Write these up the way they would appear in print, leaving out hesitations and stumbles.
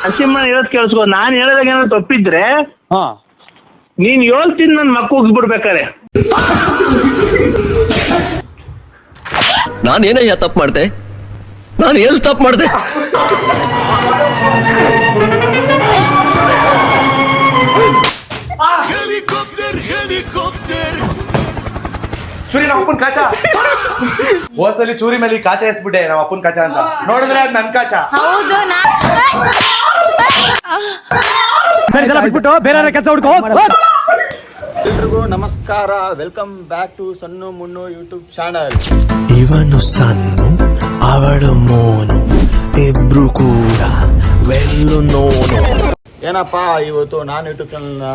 ನರಸಿಂಹನ ಹೇಳೋದ್ ಕೇಳಿಸ್ಕೊ. ನಾನ್ ಹೇಳೋದಾಗ ಏನಾದ್ರು ತಪ್ಪಿದ್ರೆ ನೀನ್ ಹೇಳ್ತೀನಿ ನನ್ ಮಕ್ಕ ಉಗ್ಸ್ಬಿಡ್ಬೇಕಾರೆ. ನಾನೇನಯ್ಯ ತಪ್ಪು ಮಾಡ್ದೆ? ನಾನು ಎಲ್ಲಿ ತಪ್ಪು ಮಾಡ್ದೆ? ಚೂರಿ ನಮ್ಮ ಅಪ್ಪನ ಕಾಚ. ಹೋಸಲಿ ಚೂರಿ ಮೇಲೆ ಕಾಚ ಎಸ್ಬಿಟ್ಟೆ ನಮ್ಮ ಅಪ್ಪನ ಕಾಚ ಅಂತ ನೋಡಿದ್ರೆ ಅದ್ ನನ್ ಕಾಚ. ಹೌದು ಬಿಟ್ಬಿಟ್ಟು ಬೇರೆ ಕೆಲಸ ಹುಡ್ಕೋ. ಎಲ್ರಿಗೂ ನಮಸ್ಕಾರ, welcome back to Sannu Munnu YouTube channel. ಇವನು ಸನ್ನು, ಅವಳು ಮೋನು, ಇಬ್ರು ಕೂಡ ವೆಲ್ಲು ನೋನು. ಏನಪ್ಪ ಇವತ್ತು ನಾನು ಯೂಟ್ಯೂಬ್ ಚಾನಲ್ನ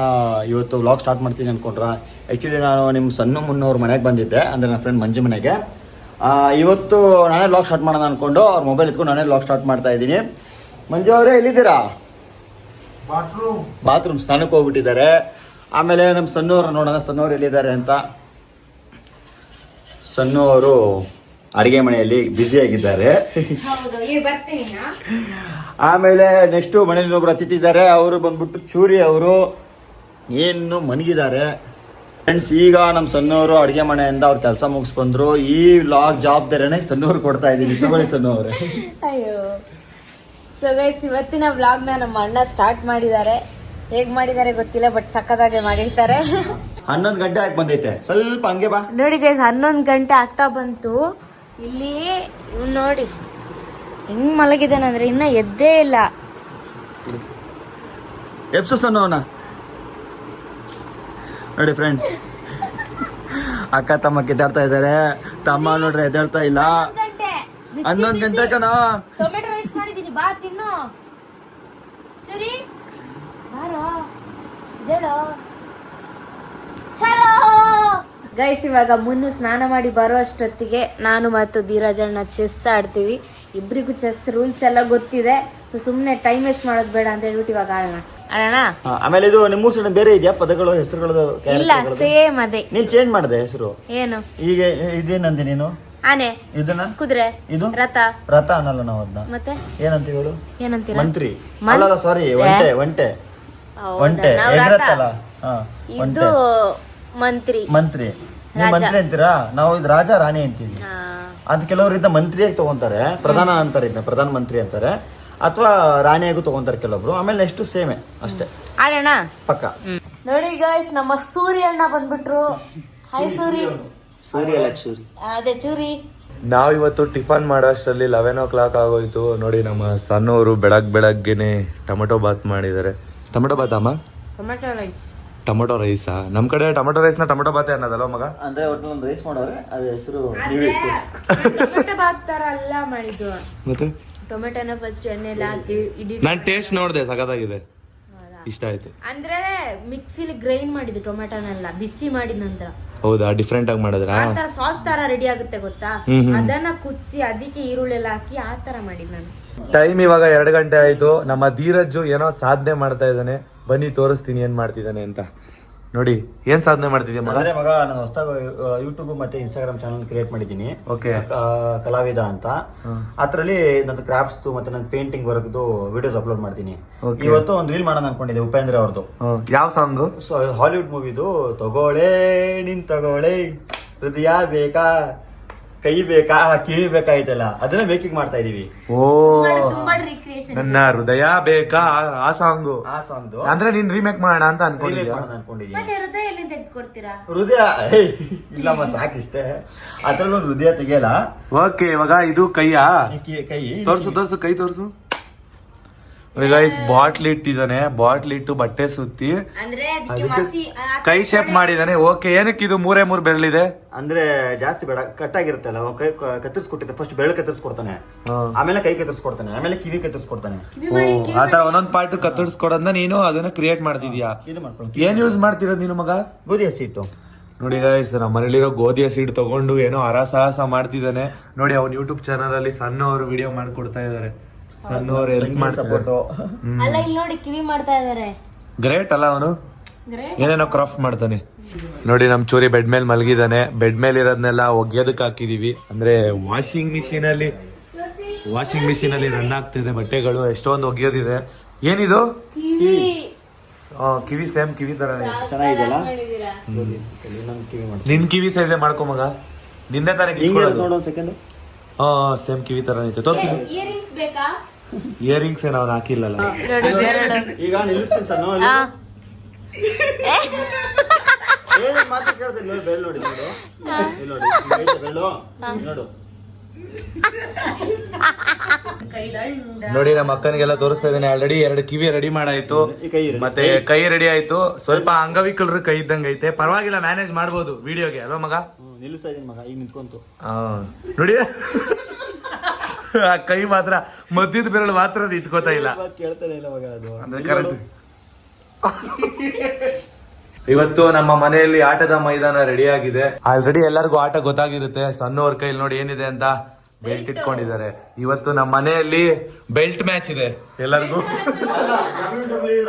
ಇವತ್ತು ವ್ಲಾಗ್ ಸ್ಟಾರ್ಟ್ ಮಾಡ್ತೀನಿ ಅನ್ಕೊಂಡ್ರ. ಆ್ಯಕ್ಚುಲಿ ನಾನು ನಿಮ್ಮ ಸನ್ನು ಮುನ್ನವ್ರ ಮನೆಗೆ ಬಂದಿದ್ದೆ, ಅಂದರೆ ನನ್ನ ಫ್ರೆಂಡ್ ಮಂಜು ಮನೆಗೆ. ಇವತ್ತು ನಾನೇ ವ್ಲಾಗ್ ಸ್ಟಾರ್ಟ್ ಮಾಡೋಣ ಅಂದ್ಕೊಂಡು ಅವ್ರ ಮೊಬೈಲ್ ಎತ್ಕೊಂಡು ನಾನೇ ವ್ಲಾಗ್ ಸ್ಟಾರ್ಟ್ ಮಾಡ್ತಾ ಇದ್ದೀನಿ. ಮಂಜು ಅವರೇ ಎಲ್ಲಿದ್ದೀರಾ? ಬಾತ್ರೂಮ್ ಸ್ನಾನಕ್ಕೆ ಹೋಗ್ಬಿಟ್ಟಿದ್ದಾರೆ. ಆಮೇಲೆ ನಮ್ಮ ಸಣ್ಣವ್ರು ನೋಡೋಣ ಸಣ್ಣವ್ರು ಎಲ್ಲಿದ್ದಾರೆ ಅಂತ. ಸಣ್ಣು ಅವರು ಅಡುಗೆ ಮನೆಯಲ್ಲಿ ಬ್ಯುಸಿಯಾಗಿದ್ದಾರೆ. ಆಮೇಲೆ ನೆಕ್ಸ್ಟು ಮನೇಲಿ ಒಬ್ರು ಅತಿಥಿ ಇದ್ದಾರೆ, ಅವರು ಬಂದ್ಬಿಟ್ಟು ಚೂರಿ ಅವರು ಏನು ಮನಗಿದ್ದಾರೆ. ಫ್ರೆಂಡ್ಸ್, ಈಗ ನಮ್ಮ ಸಣ್ಣವರು ಅಡುಗೆ ಮನೆಯಿಂದ ಅವ್ರು ಕೆಲಸ ಮುಗಿಸ್ಬಂದ್ರು. ಈ ವ್ಲಾಗ್ ಜವಾಬ್ದಾರಿನೇ ಸಣ್ಣವ್ರು ಕೊಡ್ತಾ ಇದ್ದೀನಿ. ತಗೊಳ್ಳಿ ಸಣ್ಣವ್ರೆ. ಅಯ್ಯೋ, ಸೊ ಗೈಸ್, ಇವತ್ತಿನ ವ್ಲಾಗ್ನ ನಮ್ಮ ಅಣ್ಣ ಸ್ಟಾರ್ಟ್ ಮಾಡಿದ್ದಾರೆ. ಹೇಗ್ ಮಾಡಿದ್ದಾರೆ ಗೊತ್ತಿಲ್ಲ, ಬಟ್ ಸಕ್ಕದಾಗೆ ಮಾಡಿರ್ತಾರೆ. 11 ಗಂಟೆ ಆಗಿ ಬಂದೈತೆ, ಸ್ವಲ್ಪ ಹಂಗೆ ಬಾ. ನೋಡಿ ಗೈಸ್, 11 ಗಂಟೆ ಆಗ್ತಾ ಬಂತು. ಇಲ್ಲಿ ಇವ್ ನೋಡಿ ಹೆಂಗ್ ಮಲಗಿದಾನಂದ್ರೆ ಇನ್ನ ಎದ್ದೇ ಇಲ್ಲ. ಎಪ್ಸೋಣ ನೋಡಿ ಫ್ರೆಂಡ್ಸ್, ಅಕ್ಕ ತಮ್ಮ ಕಿತ್ತಾಡ್ತಾ ಇದ್ದಾರೆ. ತಮ್ಮ ನೋಡ್ರೆ ಎದ್ದೇಳ್ತಾ ಇಲ್ಲ. 11 ಗಂಟೆ ಕಣ. ಟೊಮೆಟೊ ರೈಸ್ ಮಾಡಿದೀನಿ, ಬಾ ತಿನ್ನು. ಸರಿ ಬಾರೋ, ಇದೇಳೋ. ಗೈಸ್, ಇವಾಗ ಮುನ್ನು ಸ್ನಾನ ಮಾಡಿ ಬರೋ ಅಷ್ಟೊತ್ತಿಗೆ ನಾನು ಮತ್ತು ಧೀರಜಣ್ಣ ಚೆಸ್ ಆಡ್ತೀವಿ. ಇಬ್ರಿಗೂ ಚೆಸ್ ರೂಲ್ಸ್ ಎಲ್ಲ ಗೊತ್ತಿದೆ. ಸೊ ಸುಮ್ಮನೆ ಟೈಮ್ ವೇಸ್ಟ್ ಮಾಡೋದು ಬೇಡ ಅಂತ ಹೇಳ್ಬಿಟ್ಟು ಇವಾಗ ಆಡೋಣ. ಆಮೇಲೆ ಇದು ನಿಮ್ಮ ಸೈಡ್ ಬೇರೆ ಇದೆಯಾ ಪದಗಳು, ಹೆಸರುಗಳು? ಇಲ್ಲ, ಸೇಮ್ ಅದೇ. ನೀನ್ ಚೇಂಜ್ ಮಾಡಿದೆ ಹೆಸರು. ಏನು ಈಗ ಇದೇನಂದೆ ನೀನು? ಆನೆ, ಇದನ್ನ ಕುದುರೆ, ಇದು ರಥ. ರಥ ಅನ್ನಲ್ಲ ನಾವು ಅದನ್ನ. ಮತ್ತೆ ಏನಂತೀವಿ ಹೇಳು? ಏನಂತೀರ? ಮಂತ್ರಿ ಅಲ್ಲ, ಸಾರಿ, ಒಂಟೆ. ಒಂಟೆ ಒಂಟೆ ಎಗರತ್ತಲ್ಲ. ಇದು ಮಂತ್ರಿ. ಮಂತ್ರಿ. ನೀವು ಮಂತ್ರಿ ಅಂತೀರಾ, ನಾವು ಇದು ರಾಜ ರಾಣಿ ಅಂತೀವಿ. ಅದು ಕೆಲವರಿಂದ ಮಂತ್ರಿಯಾಗಿ ತಗೊಂತಾರೆ, ಪ್ರಧಾನ ಅಂತಾರೆ, ಇದನ್ನ ಪ್ರಧಾನ ಮಂತ್ರಿ ಅಂತಾರೆ, ಅಥವಾ ರಾಣಿಯಾಗೂ ತಗೊಂತಾರೆ ಕೆಲವೊಬ್ರು. ಆಮೇಲೆ ನೆಕ್ಸ್ಟ್ ಸೇಮೆ ಅಷ್ಟೇ. ಆಡೋಣ ಪಕ್ಕ. ನೋಡಿ ಗಾಯ್ಸ್, ನಮ್ಮ ಸೂರ್ಯ ಅಣ್ಣ ಬಂದ್ಬಿಟ್ರು. ಹಾಯ್ ಸೂರಿ. ಅದೇ ಚೂರಿ. ನಾವಿವತ್ತು ಟಿಫನ್ ಮಾಡೋ ಅಷ್ಟರಲ್ಲಿ 11 o'clock ಆಗೋಯ್ತು. ನೋಡಿ ನಮ್ಮ ಸಣ್ಣವರು ಬೆಳಗ್ಗೆನೆ ಟೊಮೆಟೊ ಬಾತ್ ಮಾಡಿದ್ದಾರೆ. ಟೊಮೆಟೊ ಬಾತ್ ಅಮ್ಮ? Tomato rice. ಟೊಮೆಟೊ ರೈಸಾ? ನಮ್ ಕಡೆ ಟೊಮೆಟೊ ರೈಸ್ ನ ಟೊಮೆಟೊ ಬಾತೆ ಅನ್ನೋದಲ್ಲ ಮಗ? ಅಂದ್ರೆ ಒಟ್ಟು ಒಂದು ರೈಸ್ ಮಾಡೋರೆ, ಅದು ಹೆಸರು ಟೊಮೆಟೊ ಬಾತ್ ತರ ಅಲ್ಲ ಮಾಡಿದ್ದು. ಮತ್ತೆ ಟೊಮೆಟೊನ ಫಸ್ಟ್ ಎಣ್ಣೆಲ್ಲ ಹಾಕಿ ನಾನ್ ಟೇಸ್ಟ್ ನೋಡ್ದೆ, ಸಖತ್ತಾಗಿದೆ, ಇಷ್ಟ ಆಯ್ತು. ಅಂದ್ರೆ ಮಿಕ್ಸಿಲಿ ಗ್ರೈಂಡ್ ಮಾಡಿದ್ದು ಟೊಮೆಟೊನೆಲ್ಲ ಬಿಸಿ ಮಾಡಿದ ನಂತರ. ಹೌದಾ? ಡಿಫ್ರೆಂಟ್ ಆಗಿ ಮಾಡಿದ್ರ? ಆತರ ಸಾಸ್ ತರ ರೆಡಿ ಆಗುತ್ತೆ ಗೊತ್ತಾ, ಅದನ್ನ ಕುದಿಸಿ ಅದಕ್ಕೆ ಈರುಳ್ಳಿ ಎಲ್ಲ ಹಾಕಿ ಆ ತರ ಮಾಡಿದ್ ನಾನು. ಟೈಮ್ ಇವಾಗ 2 ಗಂಟೆ ಆಯ್ತು. ನಮ್ಮ ಧೀರಜ್ಜು ಏನೋ ಸಾಧನೆ ಮಾಡ್ತಾ ಇದ್ದಾನೆ. ಬನ್ನಿ ತೋರಿಸ್ತೀನಿ ಏನ್ ಮಾಡ್ತಿದ್ದಾನೆ ಅಂತ. ನೋಡಿ, ಏನ್ ಸಾಧನೆ ಮಾಡ್ತಿದ್ಯಾ ಮಗ? ಅಂದ್ರೆ ಮಗ, ನಾನು ಹೊಸದಾಗಿ ಯೂಟ್ಯೂಬ್ ಮತ್ತೆ ಇನ್ಸ್ಟಾಗ್ರಾಮ್ ಚಾನಲ್ ಕ್ರಿಯೇಟ್ ಮಾಡಿದ್ದೀನಿ. ಓಕೆ. ಕಲಾವಿದ ಅಂತ. ಅದ್ರಲ್ಲಿ ನನ್ನ ಕ್ರಾಫ್ಟ್ಸ್ ಮತ್ತೆ ನನ್ನ ಪೇಂಟಿಂಗ್ ವರ್ಕ್ದು ವಿಡಿಯೋಸ್ ಅಪ್ಲೋಡ್ ಮಾಡ್ತೀನಿ. ಇವತ್ತು ಒಂದು ರೀಲ್ ಮಾಡೋಣ ಅನ್ಕೊಂಡಿದ್ದೆ, ಉಪೇಂದ್ರ ಅವ್ರದ್ದು. ಯಾವ ಸಾಂಗ್? ಹಾಲಿವುಡ್ ಮೂವಿದು. ತಗೋಳೆ ನಿನ್ ತಗೋಳೆ, ಹೃದಯ ಬೇಕಾ, ಕೈ ಬೇಕಾ, ಕಿವಿ ಬೇಕಾಯ್ತಲ್ಲ, ಅದನ್ನ ಮೇಕಿಂಗ್ ಮಾಡ್ತಾ ಇದೀವಿ. ಓ, ನನ್ನ ಹೃದಯ ಬೇಕಾ, ಆ ಸಾಂಗ್. ಆ ಸಾಂಗ್ ಅಂದ್ರೆ ನೀನ್ ರೀಮೇಕ್ ಮಾಡೋಣ ಅಂತ ಅನ್ಕೊಂಡಿದ್ದೀನಿ. ಹೃದಯ ಇಲ್ಲಮ್ಮ, ಸಾಕಿಷ್ಟೇ. ಅದ್ರಲ್ಲೂ ಹೃದಯ ತೆಗಿಯಲ್ಲ. ಓಕೆ, ಇವಾಗ ಇದು ಕೈಯಾ? ಕೈ ತೋರ್ಸು ಕೈ ತೋರ್ಸು. ಗೈಸ್, ಬಾಟ್ಲ್ ಇಟ್ಟಿದ್ದಾನೆ. ಬಾಟ್ಲ್ ಇಟ್ಟು ಬಟ್ಟೆ ಸುತ್ತಿ ಕೈ ಶೇಪ್ ಮಾಡಿದಾನೆ. ಓಕೆ, ಏನಕ್ಕೆ ಇದು 3 ಬೆರಳಿದೆ? ಅಂದ್ರೆ ಜಾಸ್ತಿ ಬೇಡ, ಕಟ್ ಆಗಿರುತ್ತಲ್ಲ, ಕೈ ಕತ್ತರಿಸ್ಕೊಟ್ಟಿದ್ದೆ. ಫಸ್ಟ್ ಬೆರಳು ಕತ್ತರಿಸ್ಕೊಡ್ತಾನೆ, ಆಮೇಲೆ ಕೈ ಕತ್ತರಿಸ್ಕೊಡ್ತಾನೆ, ಆಮೇಲೆ ಕಿವಿ ಕತ್ತರಿಸ್ಕೊಡ್ತಾನೆ. ಆತರ ಒಂದೊಂದ್ ಪಾರ್ಟ್ ಕತ್ತರಿಸ್ಕೊಡೋದನ್ನ ನೀನು ಅದನ್ನ ಕ್ರಿಯೇಟ್ ಮಾಡ್ತಿದ್ಯಾ? ಏನ್ ಯೂಸ್ ಮಾಡ್ತಿರೋದು ನೀನು ಮಗ? ಗೋಧಿ ಹಸಿಟ್ಟು. ನೋಡಿ ಗೈಸ್, ನಮ್ಮ ಮನೇಲಿರೋ ಗೋಧಿ ಹಸಿಟ್ಟು ತಗೊಂಡು ಏನೋ ಹರಸಾಹಸ ಮಾಡ್ತಿದ್ದಾನೆ. ನೋಡಿ, ಅವ್ನ ಯೂಟ್ಯೂಬ್ ಚಾನಲ್ ಅಲ್ಲಿ ಸಣ್ಣ ಅವರು ವಿಡಿಯೋ ಮಾಡ್ಕೊಡ್ತಾ ಇದಾರೆ. ಸಣ್ಣವ್ರು ಹೆಲ್ಪ್ ಮಾಡ್ತಾರೆ. ಅಲ್ಲ, ಇಲ್ಲಿ ನೋಡಿ, ಕಿವಿ ಮಾಡ್ತಾ ಇದಾರೆ. ಗ್ರೇಟ್ ಅಲ್ಲ ಅವನು, ಏನೇನೋ ಕ್ರಾಫ್ಟ್ ಮಾಡ್ತಾನೆ. ನೋಡಿ, ನಮ್ ಚೂರಿ ಬೆಡ್ ಮೇಲೆ ಮಲಗಿದಾನೆ. ಬೆಡ್ ಮೇಲೆ ಇರೋದನ್ನೆಲ್ಲ ಒಗೆಯೋದಕ್ಕೆ ಹಾಕಿದೀವಿ, ಅಂದ್ರೆ ವಾಷಿಂಗ್ ಮಿಷಿನ್ ಅಲ್ಲಿ ವಾಷಿಂಗ್ ಮಿಷಿನ್ ಅಲ್ಲಿ ರನ್ ಆಗ್ತಿದೆ ಬಟ್ಟೆಗಳು, ಎಷ್ಟೊಂದು ಒಗೆಯೋದಿದೆ. ಏನಿದು? ಕಿವಿ ಸೇಮ್ ಕಿವಿ ತರನೇ ಚೆನ್ನಾಗಿದೆಯಲ್ಲ? ನಿನ್ ಕಿವಿ ಸೈಜೆ ಮಾಡ್ಕೊ ಮಗ, ನಿನ್ನೆ ತಾನೇ ನೋಡು ಸೆಕೆಂಡ್. ಸೇಮ್ ಕಿವಿ ತರನೇ ಐತೆ. ತೋರ್ಸಿದ್ದು ಇಯರಿಂಗ್ಸ್ ಬೇಕಾ? ಇಯರಿಂಗ್ಸ್ ಏನು ಅವ್ನು ಹಾಕಿಲ್ಲಲ್ಲ. ಈಗ ನಿಲ್ಲಿಸ್ತೀನಿ ಸರ್. ಮಾತು ಕೇಳ್ತೀನಿ ನೋಡಿ, ಬೆಲ್ ನೋಡಿ, ನೋಡು ಇಲ್ಲಿ ನೋಡಿ, ಐತೆ ಬೆಲ್ಲು ನೋಡು. ನೋಡಿ ನಮ್ಮ ಅಕ್ಕನಿಗೆಲ್ಲ ತೋರಿಸ್ತಾ ಇದ್ದೇನೆ. ಆಲ್ರೆಡಿ 2 ಕಿವಿ ರೆಡಿ ಮಾಡಾಯ್ತು, ಮತ್ತೆ ಕೈ ರೆಡಿ ಆಯ್ತು. ಸ್ವಲ್ಪ ಅಂಗವಿಕಲರು ಕೈ ಇದ್ದಂಗೆ ಐತೆ, ಪರವಾಗಿಲ್ಲ, ಮ್ಯಾನೇಜ್ ಮಾಡ್ಬೋದು ವಿಡಿಯೋಗೆ ಅಲ್ವಾ ಮಗ? ನಿಲ್ಲಿಸ್ತಾ ಇದೀನಿ ಮಗ, ಈಗ ನಿಂತ್ಕೊಂತು. ನೋಡಿ ಆ ಕೈ ಮಾತ್ರ ಮಧ್ಯದ ಬೆರಳು ಮಾತ್ರ ನಿಂತ್ಕೋತಾ ಇಲ್ಲ, ಕೇಳ್ತಾನೆ ಇಲ್ಲ ಮಗ ಅದು. ಅಂದ್ರೆ ಕರೆಕ್ಟ್. ಇವತ್ತು ನಮ್ಮ ಮನೆಯಲ್ಲಿ ಆಟದ ಮೈದಾನ ರೆಡಿ ಆಗಿದೆ. ಆಲ್ರೆಡಿ ಎಲ್ಲರಿಗೂ ಆಟ ಗೊತ್ತಾಗಿರುತ್ತೆ. ಸಣ್ಣವ್ರ ಕೈಲಿ ನೋಡಿ ಏನಿದೆ ಅಂತ ಬೆಲ್ಟ್ ಇಟ್ಕೊಂಡಿದ್ದಾರೆ. ಇವತ್ತು ನಮ್ಮ ಮನೆಯಲ್ಲಿ ಬೆಲ್ಟ್ ಮ್ಯಾಚ್ ಇದೆ ಎಲ್ಲರಿಗೂ.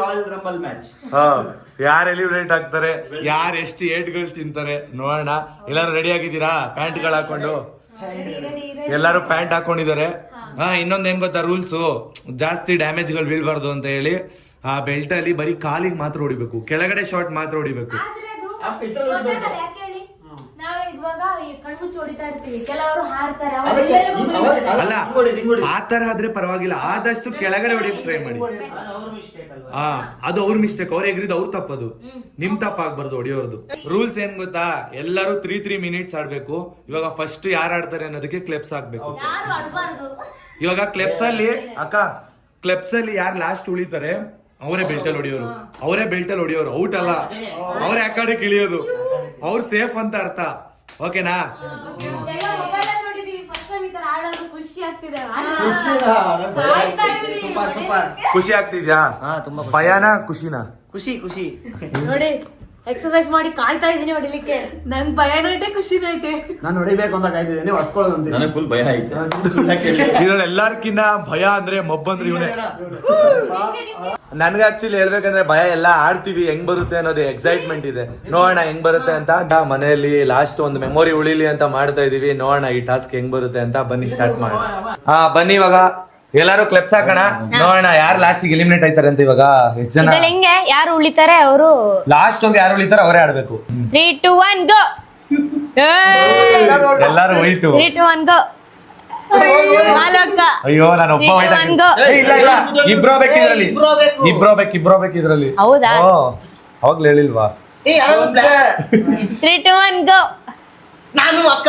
Royal rumble match. ಯಾರು ಎಲಿಬ್ರೇಟ್ ಆಗ್ತಾರೆ, ಯಾರು ಎಷ್ಟು ಏಟ್ಗಳು ತಿಂತಾರೆ ನೋಡೋಣ. ಎಲ್ಲಾರು ರೆಡಿ ಆಗಿದ್ದೀರಾ? ಪ್ಯಾಂಟ್ಗಳು ಹಾಕೊಂಡು ಎಲ್ಲಾರು ಪ್ಯಾಂಟ್ ಹಾಕೊಂಡಿದ್ದಾರೆ. ಇನ್ನೊಂದ್ ಏನ್ ಗೊತ್ತಾ ರೂಲ್ಸು, ಜಾಸ್ತಿ ಡ್ಯಾಮೇಜ್ಗಳು ಬೀಳ್ಬಾರ್ದು ಅಂತ ಹೇಳಿ ಆ ಬೆಲ್ಟ್ ಅಲ್ಲಿ ಬರೀ ಕಾಲಿಗೆ ಮಾತ್ರ ಹೊಡಿಬೇಕು, ಕೆಳಗಡೆ ಶಾರ್ಟ್ ಮಾತ್ರ ಹೊಡಿಬೇಕು. ಅಲ್ಲ ಆ ತರ ಆದ್ರೆ ಪರವಾಗಿಲ್ಲ, ಆದಷ್ಟು ಕೆಳಗಡೆ ಹೊಡಿಯಕ್ ಟ್ರೈ ಮಾಡಿ. ಅದು ಅವ್ರ ಮಿಸ್ಟೇಕ್, ಅವ್ರ ಎಗ್ರಿದ್ ಅವ್ರ ತಪ್ಪದು, ನಿಮ್ ತಪ್ಪಾಗ್ಬಾರ್ದು ಹೊಡಿಯೋರ್ದು. ರೂಲ್ಸ್ ಏನ್ ಗೊತ್ತಾ, ಎಲ್ಲರೂ 3 ಮಿನಿಟ್ಸ್ ಆಡ್ಬೇಕು. ಇವಾಗ ಫಸ್ಟ್ ಯಾರು ಆಡ್ತಾರೆ ಅನ್ನೋದಕ್ಕೆ ಕ್ಲೆಪ್ಸ್ ಹಾಕ್ಬೇಕು. ಇವಾಗ ಕ್ಲೆಪ್ಸ್ ಅಲ್ಲಿ ಕ್ಲೆಪ್ಸ್ ಅಲ್ಲಿ ಯಾರು ಲಾಸ್ಟ್ ಉಳಿತಾರೆ ಅವರೇ ಬೆಲ್ಟಲ್ಲಿ ಹೊಡಿಯೋರು, ಅವರೇ ಬೆಲ್ಟಲ್ಲಿ ಹೊಡಿಯೋರು. ಔಟ್ ಅಲ್ಲ, ಅವ್ರ ಯಾಕಡೆ ಇಳಿಯೋದು, ಅವ್ರು ಸೇಫ್ ಅಂತ ಅರ್ಥ. ಓಕೆನಾ? ಖುಷಿ ಆಗ್ತಿದ್ಯಾ? ಭಯನಾ ಖುಷಿನಾ? ಖುಷಿ ನೋಡಿ, ಎಕ್ಸರ್ಸೈಸ್ ಮಾಡಿ ಕಾಯ್ತಾ ಇದೀನಿ ಹೊಡಿಲಿಕ್ಕೆ. ನಂಗ್ ಭಯನೂ ಐತೆ, ಖುಷಿನೂ ಐತೆ. ನಾನು ಹೊಡಿಬೇಕು ಅಂತ ಕಾಯ್ತಿದ್ದೀನಿ, ಹೊಡ್ಸ್ಕೊಳ್ಳೋದು. ನನಗೆ ಫುಲ್ ಭಯ ಐತೆ. ಇದ್ರಲ್ಲಿ ಎಲ್ಲಾರ್ಕಿನ್ನ ಭಯ ಅಂದ್ರೆ ಮೊಬ್ಬಂದ್ರೆ ಇವನೇ. ನನ್ಗೆ ಆಕ್ಚುಲಿ ಹೇಳ್ಬೇಕಂದ್ರೆ ಭಯ ಎಲ್ಲ ಆಡ್ತೀವಿ, ಹೆಂಗ್ ಬರುತ್ತೆ ಅನ್ನೋದು ಎಕ್ಸೈಟ್ಮೆಂಟ್ ಇದೆ. ನೋಡೋಣ ಹೆಂಗ್ ಬರುತ್ತೆ ಅಂತ. ಮನೆಯಲ್ಲಿ ಲಾಸ್ಟ್ ಒಂದು ಮೆಮೊರಿ ಉಳಿಲಿ ಅಂತ ಮಾಡ್ತಾ ಇದೀವಿ. ನೋಡೋಣ ಈ ಟಾಸ್ಕ್ ಹೆಂಗ್ ಬರುತ್ತೆ ಅಂತ. ಬನ್ನಿ ಸ್ಟಾರ್ಟ್ ಮಾಡೋಣ. ಬನ್ನಿ ಇವಾಗ ಎಲ್ಲಾರು ಕ್ಲೆಪ್ಸ್ ಹಾಕೋಣ, ನೋಡೋಣ ಯಾರು ಲಾಸ್ಟ್ ಎಲಿಮಿನೇಟ್ ಆಯ್ತಾರೆ ಅಂತ. ಇವಾಗ ಎಷ್ಟು ಜನ ಹೆಂಗೆ ಯಾರು ಉಳಿತಾರೆ ಅವರು ಲಾಸ್ಟ್ ಹೋಗಿ ಯಾರು ಉಳಿತಾರೆ ಅವರೇ ಆಡ್ಬೇಕು. 3, 2, 1 ಗೋ. ಎಲ್ಲಾರು ವೈಟು. 3, 2, 1 ಗೋ. ಅಯ್ಯೋ ನಾನು ಒಬ್ಬ ವೈಟ್ ಇಲ್ಲ ಇಲ್ಲ, ಇಬ್ರೋ ಬೇಕಿದ್ರಲ್ಲಿ. ಹೌದಾ? ಅವಾಗ್ಲೇ ಹೇಳಿಲ್ವಾ? 3, 2, 1 ಗೋ. ನಾನು ಅಕ್ಕ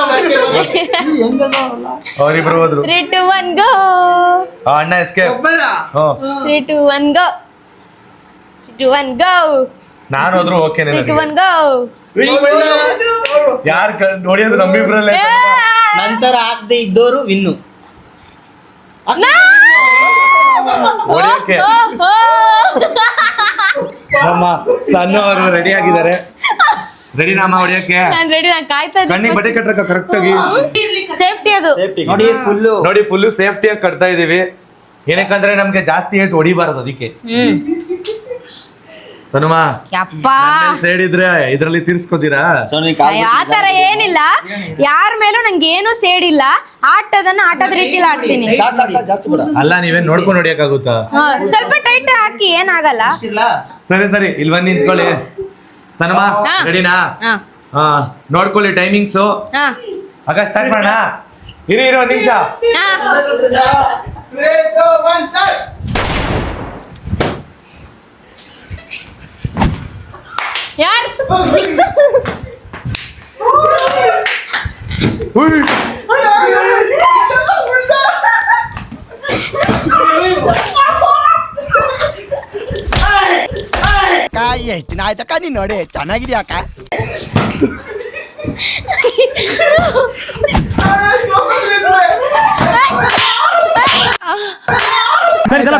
ಅವ್ರಿಬ್ರು ಹೋದ್ರು. 3, 2, 1 ಗೋ. ಅಣ್ಣ ಎಸ್ಕೇಪ್. 3, 2, 1 ಗೋ. 3, 2, 1 ಗೋ. ನಾನು ಹೋದ್ರು ಓಕೆ. 3, 2, 1 ಗೋ. ಯಾರು ಹೊಡಿಯೋದು ನಮ್ಮಿಬ್ರಲ್ಲೇ. ನಂತರ ಆಗದೆ ಇದ್ದೋರು ವಿನ್ನು. ಹೊಡಿಯೋಕೆ ನಮ್ಮ ಸಣ್ಣ ಅವರು ರೆಡಿ ಆಗಿದ್ದಾರೆ. ರೆಡಿ ನಾಮ ಹೊಡಿಯೋಕೆ? ನಾನು ರೆಡಿ, ನಾನು ಕಾಯ್ತಾ ಇದ್ದೀನಿ. ಕಣ್ಣಿಗೆ ಬಟ್ಟೆ ಕಟ್ಟಕ ಕರೆಕ್ಟ್ ಆಗಿ. ಸೇಫ್ಟಿ ಅದು ನೋಡಿ ಫುಲ್ಲು ಸೇಫ್ಟಿಯಾಗಿ ಕಟ್ತಾ ಇದೀವಿ. ಏನಕ್ಕಂದ್ರೆ ನಮ್ಗೆ ಜಾಸ್ತಿ ಏಟ್ ಹೊಡಿಬಾರದು, ಅದಕ್ಕೆ. ಸನುಮಾ ಸೈಡ್ ಇದ್ರೆ ಇದ್ರಲ್ಲಿ ತೀರ್ಸ್ಕೋತೀರಾ? ಆತರ ಏನಿಲ್ಲ, ಯಾರ ಮೇಲೂ ನಂಗೆ ಏನು ಸೇಡಿಲ್ಲ. ಆಟದನ್ನ ಆಟದ ರೀತಿಲಿ ಆಡ್ತೀನಿ. ಅಲ್ಲ ನೀವೇನ್ ನೋಡ್ಕೊಂಡು ಹೊಡಿಯಕ್ಕಾಗುತ್ತಾ? ಸ್ವಲ್ಪ ಟೈಟ್ ಹಾಕಿ, ಏನಾಗಲ್ಲ. ಸರಿ ಇಲ್ಲಿ ಬಂದು ನಿಂತ್ಕೊಳ್ಳಿ. ಸನುಮಾ ರೆಡಿನಾ? ನೋಡ್ಕೊಳ್ಳಿ ಟೈಮಿಂಗ್ಸು. ಆಗ ಸ್ಟಾರ್ಟ್ ಮಾಡೋಣ. ಇರಿ ಒಂದ್ ನಿಮಿಷ. ಯಾರ್ ಎಷ್ಟು ದಿನ ಆಯ್ತಕ್ಕ ನೀನ್ ನೋಡಿ, ಚೆನ್ನಾಗಿದ್ಯಾಕ?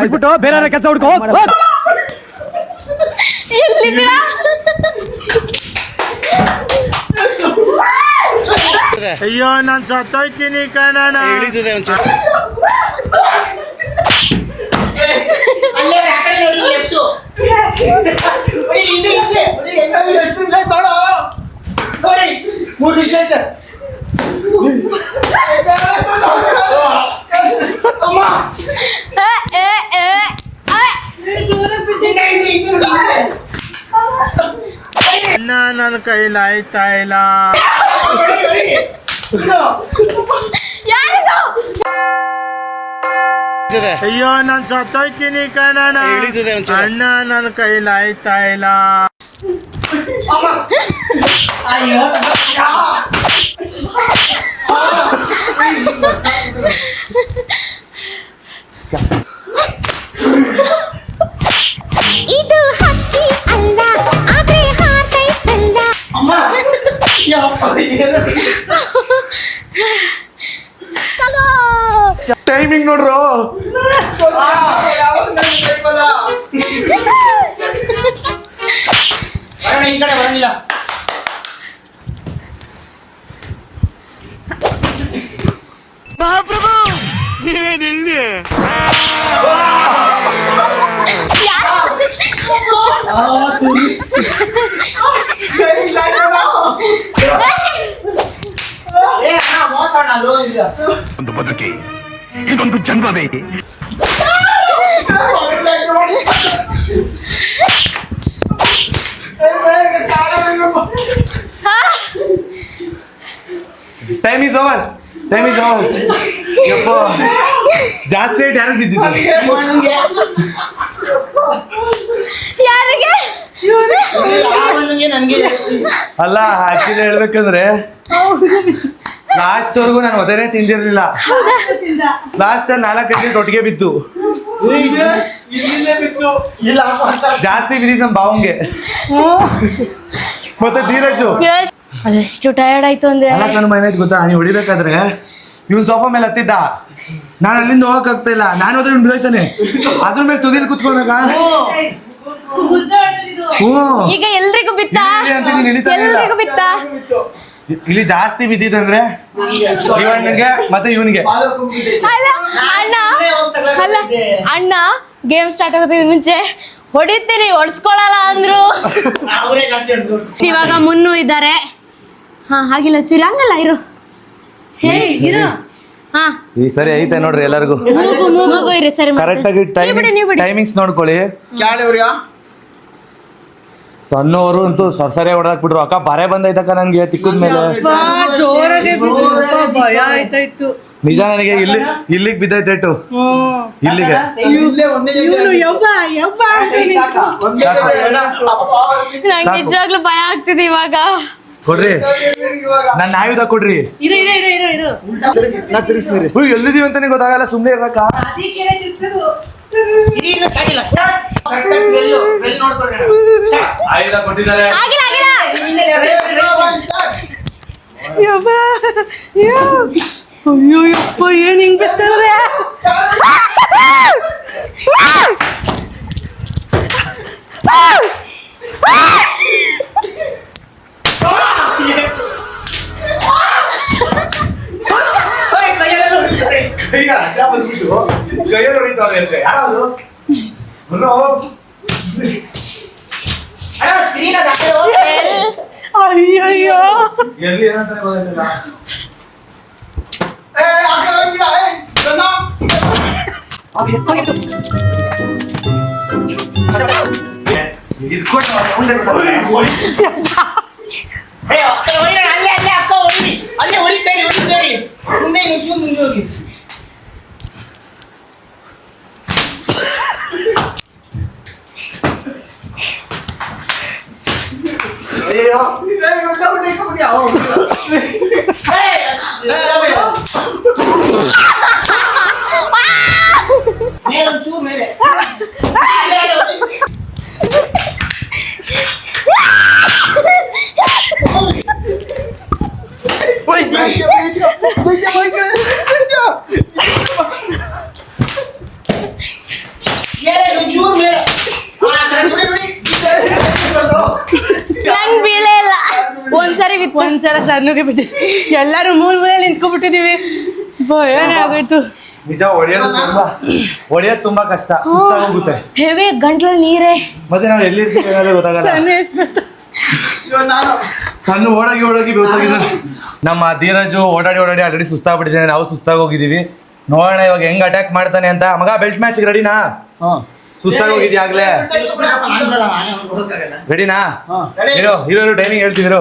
ಬಿಟ್ಬಿಟ್ಟು ಬೇರೆ ಕೆಲಸ ಹುಡ್ಕೋ. ಎಲ್ಲಿದ್ದೀರಾ? ಅಯ್ಯೋ ನಾನ್ ಸತ್ತೋಯ್ತೀನಿ ಕಣಣ್ಣ. ಅಣ್ಣ ನನ್ನ ಕೈಲಿ ಆಯ್ತಾ ಇಲ್ಲ. ಅಯ್ಯೋ ನಾನ್ ಸತ್ತೋಯ್ತೀನಿ ಕಣಣ್ಣ. ಅಣ್ಣ ನನ್ನ ಕೈಲಿ ಆಯ್ತಾ ಇಲ್ಲ. ಇದು ಹಕ್ಕಿ ಅಲ್ಲ ಆದ್ರೆ ಹಾರೈತಲ್ಲ. ಟೈಮಿಂಗ್ ನೋಡ್ರು. ಈ ಕಡೆ ಬರಂಗಿಲ್ಲ. ಮಹಾಪ್ರಭು ನೀವೇನ್ ಇಲ್ಲಿ? ಒಂದು ಬದುಕಿ ಇದೊಂದು ಜನ್ಮವೇ. Time is over. ಯಪ್ಪ ಜಾಸ್ತಿ ಯಾರಿಗೆ ಬಿದ್ದಿದ್ದು? ಯಾರಿಗೆ ಅಲ್ಲ ಆಕ್ಚುಲಿ ಹೇಳ್ಬೇಕಂದ್ರೆ ಲಾಸ್ಟ್ ವರ್ಗು ನಾನು ಒದೇನೆ ತಿಂದಿರ್ಲಿಲ್ಲ. ಲಾಸ್ಟ್ 4 ಗಂಟೆ ಒಟ್ಟಿಗೆ ಬಿತ್ತು. ಜಾಸ್ತಿ ಬಿದ್ದಿದ್ದು ನಮ್ಮ ಬಾವಂಗೆ ಮತ್ತೆ ಧೀರಜು. ಅದೆಷ್ಟು ಟಯರ್ಡ್ ಆಯ್ತು ಅಂದ್ರೆ ಅಲ್ಲ ನನ್ನ ಮನೆ ಗೊತ್ತಾ, ನೀವು ಹೊಡಿಬೇಕಾದ್ರೆ ಇವ್ನು ಸೋಫಾ ಮೇಲೆ ಹತ್ತಿದ್ದ, ನಾನು ಅಲ್ಲಿಂದ ಹೋಗಕ್ ಆಗ್ತಾ ಇಲ್ಲ. ನಾನು ಹೋದ್ರೆ ಇವ್ನು ಬಿದ್ದೋಯ್ತಾನೆ. ಅದ್ರ ಮೇಲೆ ತುದಿಲ್ ಕುತ್ಕೊಂಡಾಗ ಈಗ ಎಲ್ರಿಗೂ ಬಿತ್ತಾ? ಎಲ್ರಿಗೂ ಬಿತ್ತಾ? ಇಲ್ಲಿ ಜಾಸ್ತಿ ಬಿದ್ದಿದಂದ್ರೆ ಇವನಿಗೆ ಮತ್ತೆ ಇವನಿಗೆ. ಅಲ್ಲ ಅಣ್ಣ ಗೇಮ್ ಸ್ಟಾರ್ಟ್ ಆಗೋದಕ್ಕೆ ಮುಂಚೆ ಹೊಡಿತೀನಿ ಹೊಡ್ಸ್ಕೊಳಲ್ಲ ಅಂದ್ರು. ಇವಾಗ ಮುನ್ನು ಇದ್ದಾರೆ. ಹಾ ಹಾಗಿಲ್ಲ ಚೂರಿ ಹಂಗಲ್ಲ ಇರು. ಹಾ ಈ ಸರಿ ಐತೆ ನೋಡ್ರಿ ಎಲ್ಲರಿಗೂ ಮಗು ಇರಿ ಸರಿ ಕರೆಕ್ಟ್ ಆಗಿ ಟೈಮಿಂಗ್ಸ್ ನೋಡ್ಕೊಳ್ಳಿ. ಸಣ್ಣವರು ಅಂತೂ ಸರಿ ಹೊಡೆದಾಕ್ ಬಿಟ್ರು. ಅಕ್ಕ ಬರೆ ಬಂದೈತಕ್ಕ ನಂಗೆ ತಿಕ್ಕದ ಮೇಲೆ ನಿಜ. ನನಗೆ ಇಲ್ಲಿಗೆ ಬಿದ್ದೈತೆ ಇಲ್ಲಿಗೆ. ನಂಗೆ ನಿಜವಾಗ್ಲೂ ಭಯ ಆಗ್ತಿದೆ ಇವಾಗ. ಕೊಡ್ರಿ ನನ್ನ ಆಯುಧ ಕೊಡ್ರಿ. ಎಲ್ಲಿದೀವಿ ಅಂತಾನೆ ಗೊತ್ತಾಗಲ್ಲ. ಸುಮ್ನೆ ಇರಕ್ಕ ಆಯುಧ ಕೊಟ್ಟಿದ್ದಾರೆ. ಅಯ್ಯೋ ಯಪ್ಪ ಏನ್ ಹಿಂಗ್ ಬಿಸ್ತಾರೆ. ಅಯ್ಯಯ್ಯೋ ಎಲ್ಲಿ ಏನಂತಾನೆ ಗೊತ್ತಾಯ್ತಿಲ್ಲ. ಒಂದ್ಸಲ ಸಣ್ಣಗೆ ಬಿದ್ದಿತ್ತು. ಎಲ್ಲಾರು ಮೂಲೆ ನಿಂತ್ಕೊಂಡ್ಬಿಟ್ಟಿದೀವಿ. ಭಯನೇ ಆಗೋಯ್ತು. ನಿಜ ಹೊಡೆಯೋದು ತುಂಬಾ ಕಷ್ಟ. ಸುಸ್ತಾಗೋಗುತ್ತೆ. ಹೆವಿ ಗಂಟ್ಲಲ್ಲಿ ನೀರೇ. ಮತ್ತೆ ನಾವು ಎಲ್ಲಿರ್ತೀವಿ ಅನ್ನೋದೇ ಗೊತ್ತಾಗಲ್ಲ. ಸಣ್ಣ ಓಡಾಗಿ ಗೊತ್ತಾಗಿದ್ದಾರೆ. ನಮ್ಮ ಧೀರಜು ಓಡಾಡಿ ಆಲ್ರೆಡಿ ಸುಸ್ತಾಗ್ಬಿಟ್ಟಿದ್ದೇನೆ. ನಾವು ಸುಸ್ತಾಗಿ ಹೋಗಿದ್ದೀವಿ. ನೋಡೋಣ ಇವಾಗ ಹೆಂಗ್ ಅಟ್ಯಾಕ್ ಮಾಡ್ತಾನೆ ಅಂತ. ಮಗ ಬೆಲ್ಟ್ ಮ್ಯಾಚ್ ರೆಡಿನಾ? ಸುಸ್ತಾಗಿ ಹೋಗಿದ್ಯಾಗ್ಲೇ? ರೆಡಿನಾ? ಹೀರೋ ಟೈಮಿಂಗ್ ಹೇಳ್ತಿದ್ರು.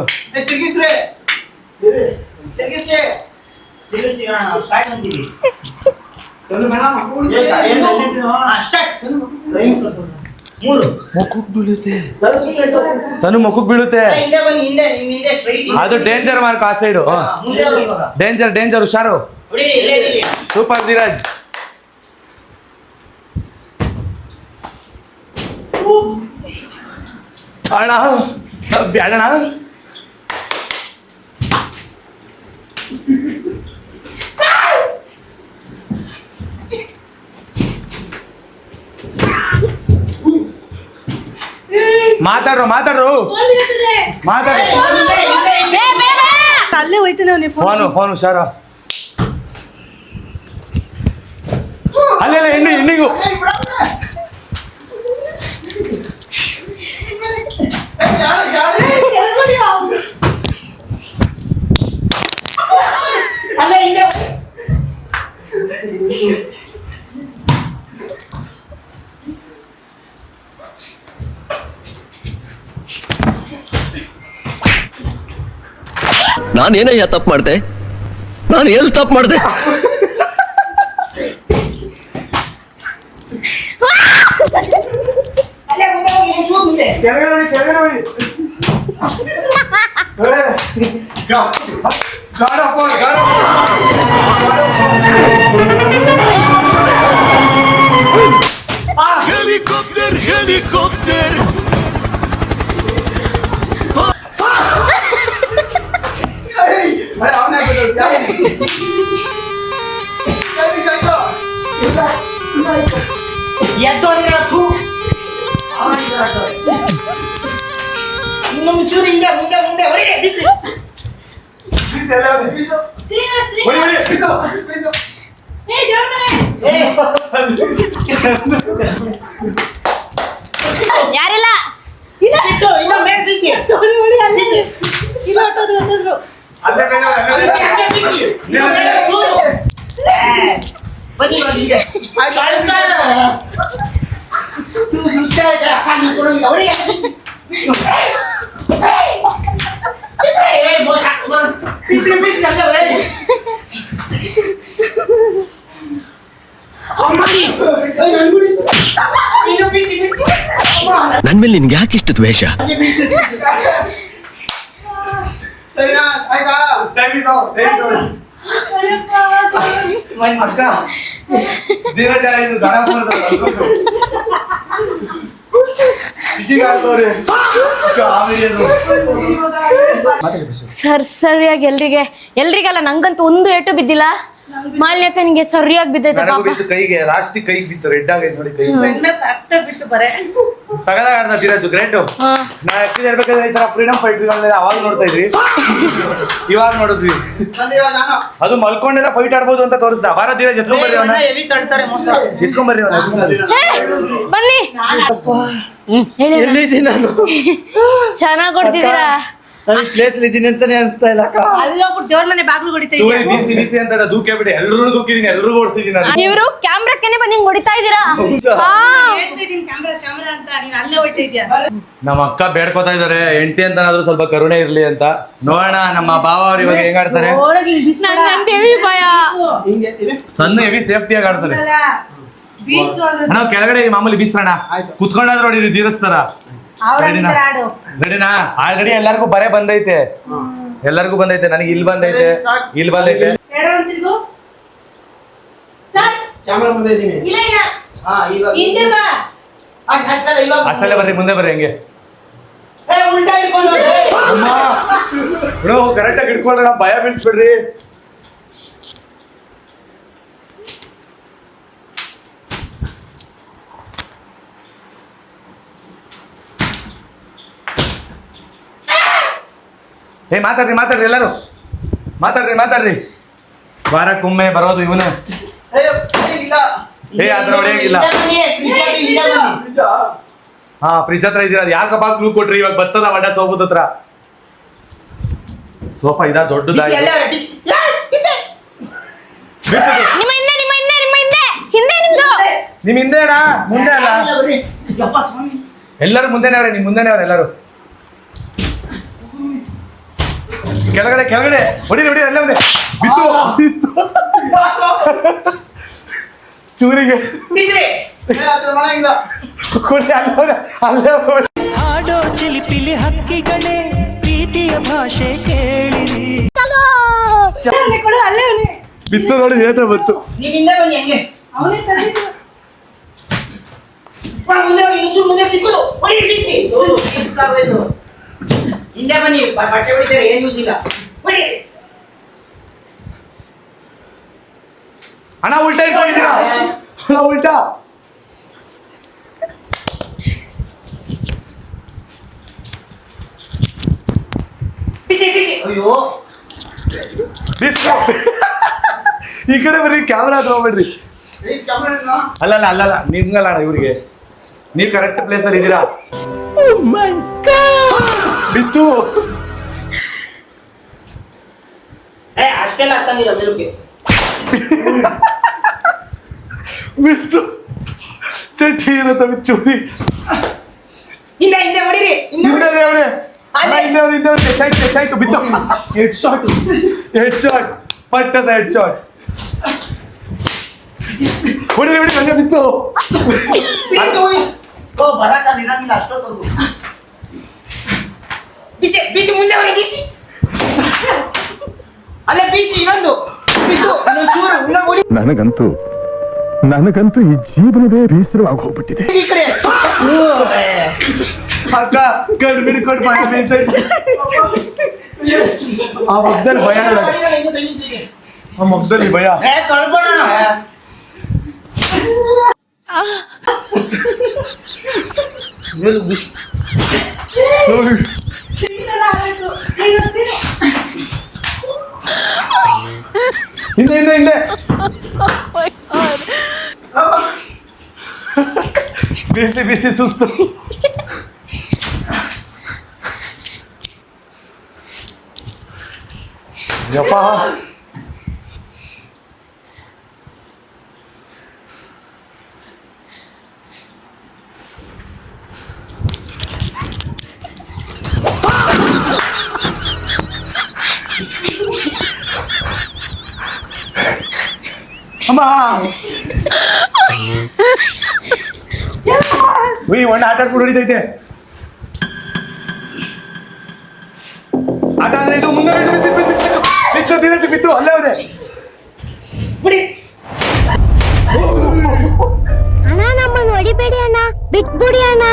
ಸಣ್ಣ ಮುಖಕ್ ಬೀಳುತ್ತೆ. ಅದು ಡೇಂಜರ್ ಮಾರ್ಕ್ ಆ ಸೈಡು. ಡೇಂಜರ್ ಹುಷಾರು. ಸೂಪರ್ ಧೀರಜ್. ಅಣ್ಣ ಬ್ಯಾಡಣ. ಮಾತಾಡ್ರು ಅಲ್ಲೇ ಹೋಯ್ತಾನೆ ಫೋನ್ ಹುಷಾರು. ಅಲ್ಲೆಲ್ಲ ಹೆಣ್ಣಿಗೂ ನಾನೇನಯ್ಯ ತಪ್ಪು ಮಾಡ್ದೆ? ನಾನು ಎಲ್ಲಿ ತಪ್ಪು ಮಾಡ್ದೆ? ಹೆಲಿಕಾಪ್ಟರ್ ಯಾರಿಲ್ಲ ನನ್ ಮೇಲೆ ನಿನ್ಗೆ ಯಾಕೆ ಇಷ್ಟ ದ್ವೇಷ? ಸರಿಯಾಗಿ ಎಲ್ರಿಗೆಲ್ಲ ನಂಗಂತೂ ಒಂದು ಏಟು ಬಿದ್ದಿಲ್ಲ. ಮಾಲ್ಯಕ್ಕನಿಗೆ ಸರಿಯಾಗಿ ಬಿದ್ದೈತೆ ಪಾಪ. ಕೈಗೆ ಲಾಸ್ಟ್ ಕೈಗೆ ಬಿತ್ತು. ರೆಡ್ ಆಗೈತೆ ನೋಡಿ ಕೈ. ಬಿಟ್ಟು ಬರೇ ಸಗದ ಆಡ್ದ ಧೀರಜ್. ಗ್ರೇಟ್. ನಾ ಆಕ್ಚುಲಿ ಹೇಳ್ಬೇಕಾದ್ರೆ ಈ ತರ ಫ್ರೀಡಮ್ ಫೈಟರ್ಗಳನ್ನ ಅವಾಗ ನೋಡ್ತಾ ಇದ್ರಿ, ಇವಾಗ ನೋಡಿದ್ವಿ. ಅದು ಮಲ್ಕೊಂಡೆಲ್ಲ ಫೈಟ್ ಆಡ್ಬೋದು ಅಂತ ತೋರಿಸ್ದ. ಬಾರ ಧೀರಜ್ ಎತ್ಕೊಂಡ್ಬರ್ರಿ ಅವನ್ನ. ಎತ್ಕೊಂಡ್ಬರ್ರಿ ಅವನ್ನ. ಬನ್ನಿ. ಎಲ್ಲಿದ್ದೀನಿ ನಾನು? ಚೆನ್ನಾಗ್ ಕೊಡ್ತಿದ್ದೀರಾ. ನಾನು ಪ್ಲೇಸ್ ಇದ್ದೀನಿ ಅಂತಾನೆ ಅನ್ಸ್ತಾ ಇಲ್ಲ. ಅಲ್ಲಿ ಹೋಗ್ಬಿಟ್ಟು ದೇವ್ರ ಮನೆ ಬಾಗ್ಲು ಹೊಡಿತಾ ಬಿಸಿ ಅಂತ ದೂಕೆ ಬಿಡಿ. ಎಲ್ರು ದೂಕಿದೀನಿ, ಎಲ್ರಿಗೂ ಓಡಿಸಿದೀನಿ ನಾನು. ಇವರು ಕ್ಯಾಮ್ರಾಕ್ಕೇನೆ ಬಂದು ಹಿಂಗ್ ಹೊಡಿತಾ ಇದ್ದೀರಾ. ಕ್ಯಾಮ್ರಾ ಅಂತ ನೀನ್ ಅಲ್ಲೇ ಹೋಯ್ತಾ ಇದೀಯ. ನಮ್ಮ ಅಕ್ಕ ಬೇಡ್ಕೋತಾ ಇದಾರೆ ಹೆಂಡತಿ ಅಂತನಾದ್ರೂ ಸ್ವಲ್ಪ ಕರುಣೆ ಇರ್ಲಿ ಅಂತ. ನೋಡೋಣ ನಮ್ಮ ಭಾವ ಅವ್ರು ಇವಾಗ ಹೆಂಗ್ ಆಡ್ತಾರೆ. ನಂಗಂತ ಹೆವಿ ಭಯ. ಸಣ್ಣ ಹೆವಿ ಸೇಫ್ಟಿಯಾಗಿ ಆಡ್ತಾರೆ. ನಾವು ಕೆಳಗಡೆ ಮಾಮೂಲಿ ಬೀಸೋಣ, ಕುತ್ಕೊಂಡಾದ್ರೂ ನೋಡಿ ತೀರಿಸ್ತಾರ. ರೆಡಿನಾ? ಆಲ್ರೆಡಿ ಎಲ್ಲರಿಗೂ ಬರೇ ಬಂದೈತೆ. ನನಗೆ ಇಲ್ಲಿ ಬಂದೈತೆ. ಅಷ್ಟಲ್ಲೇ ಬರ್ರಿ, ಮುಂದೆ ಬರ್ರಿ. ಹೆಂಗೆ ಕರೆಕ್ಟಾಗಿ ಹಿಡ್ಕೊಳ್ರ, ಭಯ ಬೀಳ್ಸ್ಬಿಡ್ರಿ. ಮಾತಾಡ್ರಿ ಎಲ್ಲರೂ. ಮಾತಾಡ್ರಿ. ವಾರಕ್ಕೊಮ್ಮೆ ಬರೋದು ಇವನು. ಆತರ ಹೊಡೆಯಂಗಿಲ್ಲ. ಹಾ, ಫ್ರಿಜ್ ಹತ್ರ ಇದೀರ. ಯಾಕಪ್ಪ ಕ್ಲೂ ಕೊಟ್ರಿ? ಇವಾಗ ಬರ್ತದ ವಡ ಸೋಫಾದ ಹತ್ರ. ಸೋಫಾ ಇದಾ ದೊಡ್ಡದಾಗಿ. ನಿಮ್ಮ ಹಿಂದೆ ನಿಮ್ ಹಿಂದೆ ಅಣ್ಣ ಮುಂದೆ ಅಲ್ಲ ಎಲ್ಲರೂ ಮುಂದೆನೆ ಅವ್ರೆ ನಿಮ್ ಮುಂದೆನೆ ಅವ್ರೆ ಎಲ್ಲರೂ ಕೆಳಗಡೆ ಕೆಳಗಡೆ ಹೊಡಿರಿ ಹೊಡಿ ಅಲ್ಲೇ ಒಂದೇ ಬಿತ್ತು ಬಿತ್ತು ಚೂರಿಗೆ ಕೊಡಿ ಅಲ್ಲೇ ಹಾಡೋ ಚಿಲಿಪಿಲಿ ಹಕ್ಕಿಗಳೇ ಪ್ರೀತಿಯ ಭಾಷೆ ಕೇಳಿರಿ ಕೊಡು ಅಲ್ಲೇ ಅವನೇ ಬಿತ್ತು ನೋಡಿ ಹೇಳ್ತಾ ಬತ್ತು ನೀವ್ ಹಿಂದೆ ಬನ್ನಿ ಹಂಗೆ ಅವನೇ ತಂದಿದ್ದು ಮುಂದೆ ಹೋಗಿ ಇಂಚೂರು ಮುಂದೆ ಸಿಕ್ಕೋದು ಹೊಡಿ ಬಿಸಿ ಹಿಂದೆ ಬನ್ನಿ ಬಟ್ಟೆ ಹೊಡಿತಾರೆ ಏನ್ ಯೂಸ್ ಇಲ್ಲ ಹೊಡಿ ಅಣ್ಣ ಉಲ್ಟಾ ಇಟ್ಕೊಂಡಿದ್ದೀರಾ ಅಣ್ಣ ಉಲ್ಟಾ ಬಿಸಿ ಬಿಸಿ ಅಯ್ಯೋ ಬಿತ್ತು ಈ ಕಡೆ ಬರ್ರಿ ಕ್ಯಾಮ್ರಾ ತಗೋಬೇಡ್ರಿ ಅಲ್ಲಲ್ಲ ಅಲ್ಲಲ್ಲ ನಿಮ್ಗಲ್ಲ ಅಣ್ಣ ಇವ್ರಿಗೆ ನೀವು ಕರೆಕ್ಟ್ ಪ್ಲೇಸ್ ಅಲ್ಲಿ ಇದ್ದೀರಾ ಬಿತ್ತು ಅಷ್ಟೆಲ್ಲ ಆಗ್ತಾನಿಲ್ಲ ಬೆಳಗ್ಗೆ ಬಿತ್ತು ಚಟ್ಟಿ ಇರತ್ತ ಚೂರಿ ಹಿಂದೆ ಹಿಂದೆ ಹೊಡಿರಿ ಹಿಂದೆ ಅವನೇ ಹಿಂದೆ ಹೆಚ್ಚಾಯ್ತು ಬಿತ್ತು ಹೆಡ್ ಶಾಟ್ ಪಟ್ಟದ ಹೆಡ್ ಶಾಟ್ ಹೊಡಿ ಹೊಡಿ ಹಂಗೆ ಬಿತ್ತು ಬರಕ್ಕಾಗಿಲ್ಲ ಅಷ್ಟೊತ್ತವರೆಗೂ ಬಿಸಿ ಬಿಸಿ ಮುಂದೆ ಹೋಗಿ ಬಿಸಿ ಅಲ್ಲೇ ಬಿಸಿ ಇನ್ನೊಂದು ಬಿತ್ತು ಚೂರು ಇನ್ನೂ ಹೊಡಿ ನನಗಂತೂ ಈ ಜೀವನವೇ ಬೇಸರವಾಗಿ ಹೋಗ್ಬಿಟ್ಟಿದೆ ಈ ಕಡೆ ಅಕ್ಕ ಕಣ್ಣು ಬಿಡ್ಕೊಂಡು ಭಯ ಬೀಳ್ತೈತೆ ಆ ಮಗ್ದಲ್ಲಿ ಭಯ ಆ ಮಗ್ದಲ್ಲಿ ಭಯ ತೊಳ್ಕೊಳ್ಳೋಣ ಹಿಂದೆ ಹಿಂದೆ ಹಿಂದೆ ಬಿಸಿ ಬಿಸಿ ಸುಸ್ತು ಯಪ್ಪ ಅಮ್ಮ ಒಳ್ಳೆ ಆಟ ಆಡ್ಬಿಟ್ಟು ಹೊಡಿತೈತೆ ಆಟ ಅಂದ್ರೆ ಇದು ಮುಂದೆ ಬಿತ್ತು ದಿನೇಶ್ ಬಿತ್ತು ಅಲ್ಲೇ ಹೋದೆ ಬಿಡಿ ಅಣ್ಣ ನಮ್ಮನ್ನು ಹೊಡಿಬೇಡಿ ಅಣ್ಣ ಬಿಟ್ಬಿಡಿ ಅಣ್ಣ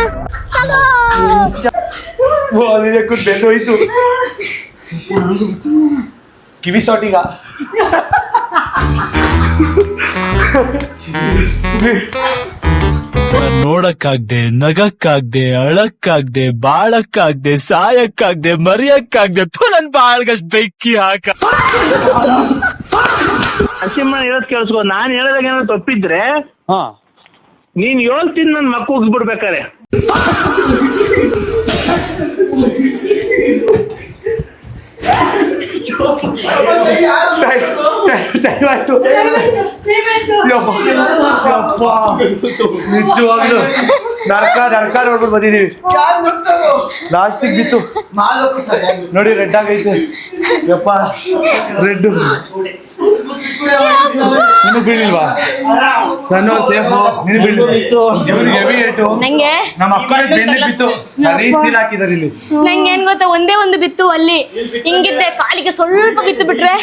ನಿಜಕ್ಕೂ ಬೆಂದು ಹೋಯ್ತು ಕಿವಿ ಶಾಟ್ ಈಗ ನೋಡಕ್ಕಾಗ್ದೆ ನಗಕ್ಕಾಗ್ದೆ ಅಳಕ್ಕಾಗ್ದೆ ಬಾಳಕ್ಕಾಗ್ದೆ ಸಾಯಕ್ಕಾಗ್ದೆ ಮರಿಯಕ್ಕಾಗ್ದೆ ನನ್ ಬಾಳ್ಗಷ್ಟ್ ಬೆಕ್ಕಿ ಹಾಕ ನರಸಿಂಹ ಹೇಳೋದ್ ಕೇಳಿಸ್ಕೊ ನಾನು ಹೇಳೋದಾಗ ಏನಾದ್ರು ತಪ್ಪಿದ್ರೆ ನೀನ್ ಹೇಳ್ತೀನಿ ನನ್ ಮಕ್ಕ ಹೋಗ್ಬಿಡ್ಬೇಕಾರೆ ಆಯ್ತು ನಿಜವಾಗ್ಲು ನರ್ಕ ನೋಡ್ಬಿಟ್ಟು ಬಂದಿದೀವಿ ಲಾಸ್ಟಿಗೆ ಬಿತ್ತು ನೋಡಿ ರೆಡ್ ಆಗೈತೆ ಯಪ್ಪ ರೆಡ್ ಇನ್ನು ಬೀಳಿಲ್ವಾ ಸಣ್ಣ ಸೇಫು ನೀನು ಬೀಳಿತ್ತು ಇವ್ರಿಗೆ ಹೆವಿ ಏಟು ನಂಗೆ ನಮ್ಮ ಅಕ್ಕ ಬೆನ್ನಿಗೆ ಬಿತ್ತು ಸರಿ ಸೀಲ್ ಹಾಕಿದಾರೆ ಇಲ್ಲಿ ನಂಗೆ ಏನ್ ಗೊತ್ತಾ ಒಂದೇ ಒಂದು ಬಿತ್ತು ಅಲ್ಲಿ ಹಿಂಗಿದ್ದೆ ಕಾಲಿಗೆ ಸ್ವಲ್ಪ ಬಿತ್ತು ಬಿಟ್ರೆ